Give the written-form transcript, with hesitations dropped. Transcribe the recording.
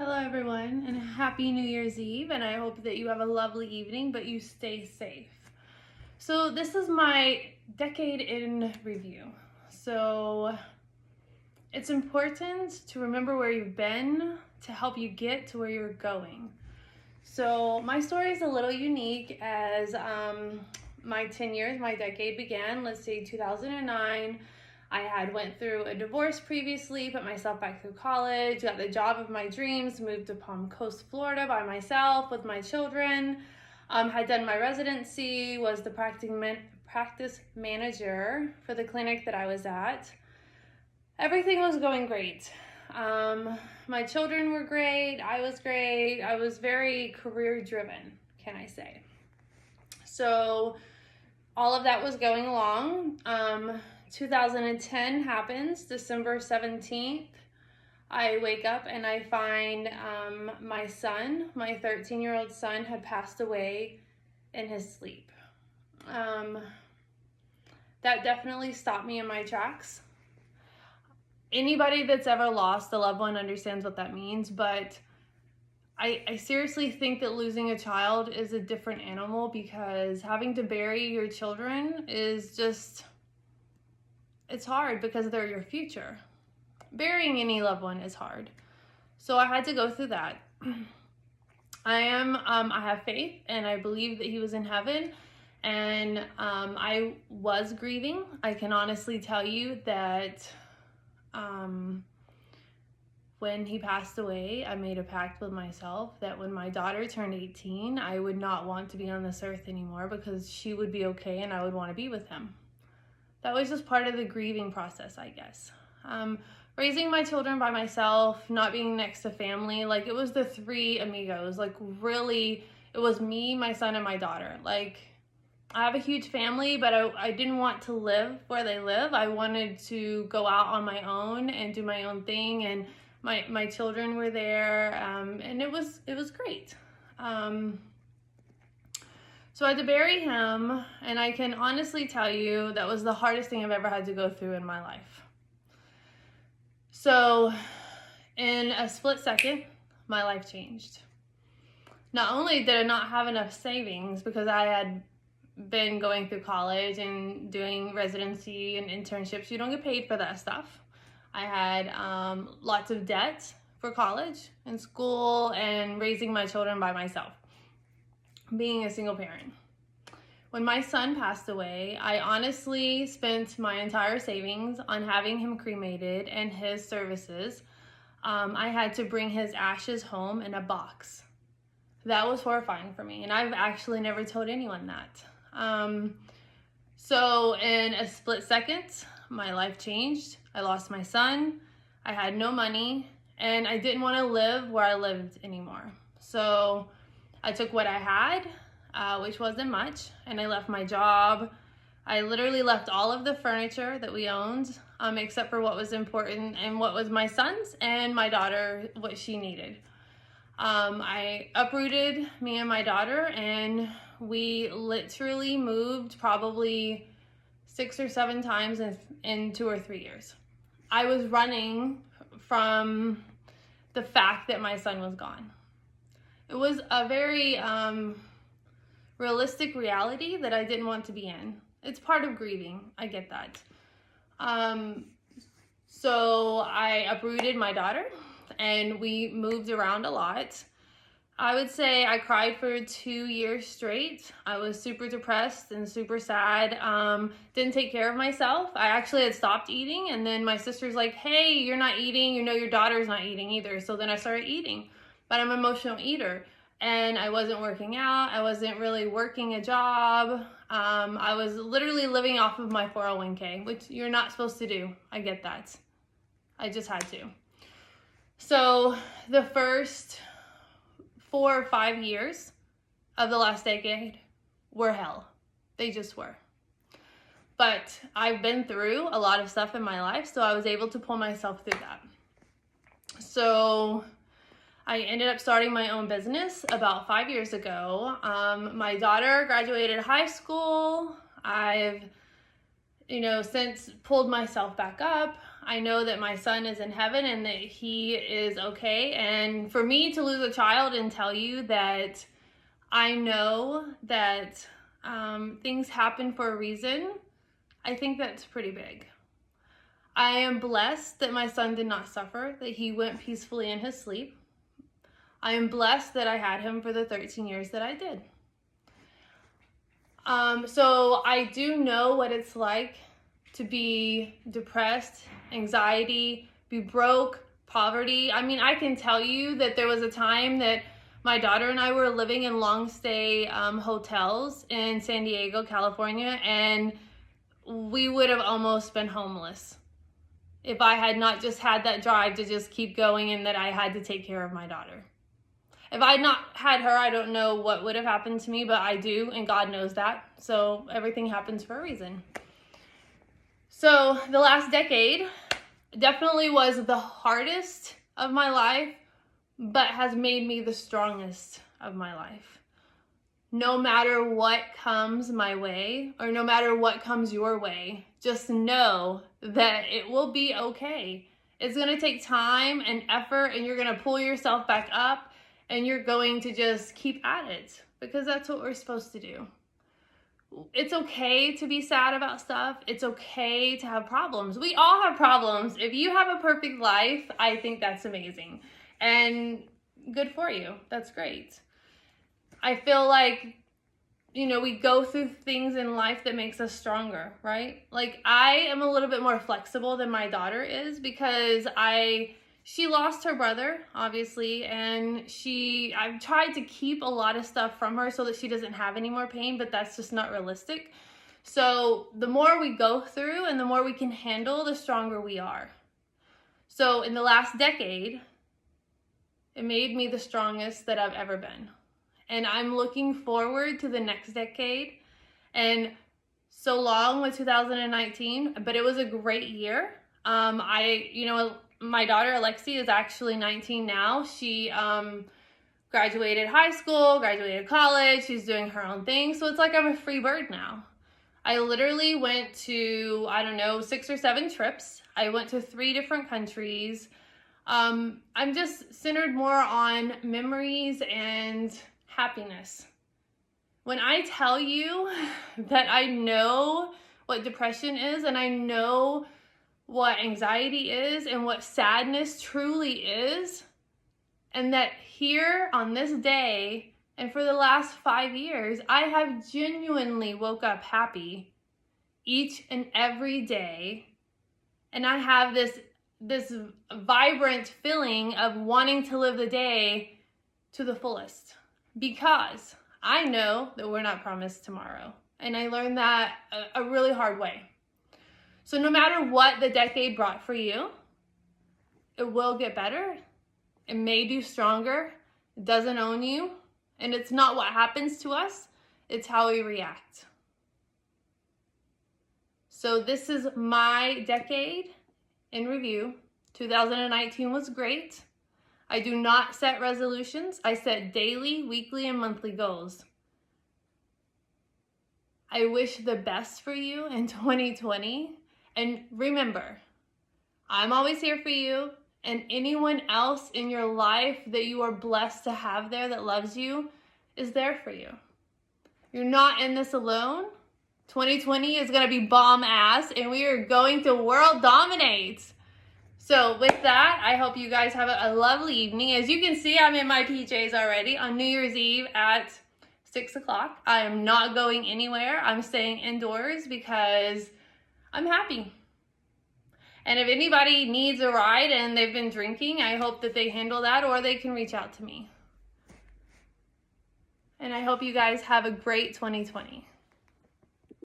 Hello everyone, and happy New Year's Eve, and I hope that you have a lovely evening, but you stay safe. So this is my decade in review. So it's important to remember where you've been to help you get to where you're going. So my story is a little unique as my 10 years, my decade began, let's say 2009. I had went through a divorce previously, put myself back through college, got the job of my dreams, moved to Palm Coast, Florida by myself with my children, had done my residency, was the practice manager for the clinic that I was at. Everything was going great. My children were great, I was great, I was very career driven, can I say. So all of that was going along. 2010 happens, December 17th. I wake up and I find my son, my 13-year-old son, had passed away in his sleep. That definitely stopped me in my tracks. Anybody that's ever lost a loved one understands what that means, but I seriously think that losing a child is a different animal because having to bury your children is just, it's hard because they're your future. Burying any loved one is hard. So I had to go through that. I have faith and I believe that he was in heaven, and I was grieving. I can honestly tell you that when he passed away, I made a pact with myself that when my daughter turned 18, I would not want to be on this earth anymore because she would be okay and I would want to be with him. That was just part of the grieving process, I guess. Raising my children by myself, not being next to family, like it was the three amigos, like really, it was me, my son, and my daughter. Like I have a huge family, but I didn't want to live where they live. I wanted to go out on my own and do my own thing, and my children were there, and it was great. So I had to bury him, and I can honestly tell you that was the hardest thing I've ever had to go through in my life. So in a split second, my life changed. Not only did I not have enough savings because I had been going through college and doing residency and internships. You don't get paid for that stuff. I had lots of debt for college and school and raising my children by myself, being a single parent. When my son passed away, I honestly spent my entire savings on having him cremated and his services. I had to bring his ashes home in a box. That was horrifying for me, and I've actually never told anyone that. So in a split second, my life changed. I lost my son, I had no money, and I didn't want to live where I lived anymore. So I took what I had, which wasn't much, and I left my job. I literally left all of the furniture that we owned, except for what was important and what was my son's and my daughter, what she needed. I uprooted me and my daughter, and we literally moved probably 6 or 7 times in 2 or 3 years. I was running from the fact that my son was gone. It was a very realistic reality that I didn't want to be in. It's part of grieving. I get that. So I uprooted my daughter and we moved around a lot. I would say I cried for 2 years straight. I was super depressed and super sad. Didn't take care of myself. I actually had stopped eating, and then my sister's like, hey, you're not eating. You know your daughter's not eating either. So then I started eating, but I'm an emotional eater. And I wasn't working out. I wasn't really working a job. I was literally living off of my 401k, which you're not supposed to do. I get that. I just had to. So the first 4 or 5 years of the last decade were hell. They just were. But I've been through a lot of stuff in my life, so I was able to pull myself through that. So I ended up starting my own business about 5 years ago. My daughter graduated high school. I've, since pulled myself back up. I know that my son is in heaven and that he is okay. And for me to lose a child and tell you that I know that things happen for a reason, I think that's pretty big. I am blessed that my son did not suffer, that he went peacefully in his sleep. I am blessed that I had him for the 13 years that I did. So I do know what it's like to be depressed, anxiety, be broke, poverty. I mean, I can tell you that there was a time that my daughter and I were living in long stay hotels in San Diego, California, and we would have almost been homeless if I had not just had that drive to just keep going and that I had to take care of my daughter. If I had not had her, I don't know what would have happened to me, but I do, and God knows that. So everything happens for a reason. So the last decade definitely was the hardest of my life, but has made me the strongest of my life. No matter what comes my way, or no matter what comes your way, just know that it will be okay. It's going to take time and effort, and you're going to pull yourself back up, and you're going to just keep at it, because that's what we're supposed to do. It's okay to be sad about stuff. It's okay to have problems. We all have problems. If you have a perfect life, I think that's amazing. And good for you. That's great. I feel like, we go through things in life that makes us stronger, right? Like, I am a little bit more flexible than my daughter is, because she lost her brother, obviously, and I've tried to keep a lot of stuff from her so that she doesn't have any more pain, but that's just not realistic. So the more we go through and the more we can handle, the stronger we are. So in the last decade, it made me the strongest that I've ever been. And I'm looking forward to the next decade. And so long with 2019, but it was a great year. My daughter Alexi is actually 19 now. She graduated high school, graduated college. She's doing her own thing. So it's like I'm a free bird now. I literally went to, 6 or 7 trips. I went to 3 different countries. I'm just centered more on memories and happiness. When I tell you that I know what depression is, and I know what anxiety is, and what sadness truly is, and that here on this day and for the last 5 years, I have genuinely woke up happy each and every day, and I have this vibrant feeling of wanting to live the day to the fullest, because I know that we're not promised tomorrow. And I learned that a really hard way. So no matter what the decade brought for you, it will get better. It made you stronger. It doesn't own you. And it's not what happens to us, it's how we react. So this is my decade in review. 2019 was great. I do not set resolutions. I set daily, weekly, and monthly goals. I wish the best for you in 2020. And remember, I'm always here for you, and anyone else in your life that you are blessed to have there that loves you is there for you. You're not in this alone. 2020 is going to be bomb ass, and we are going to world dominate. So with that, I hope you guys have a lovely evening. As you can see, I'm in my PJs already on New Year's Eve at 6 o'clock. I am not going anywhere. I'm staying indoors because I'm happy. And if anybody needs a ride and they've been drinking, I hope that they handle that, or they can reach out to me. And I hope you guys have a great 2020.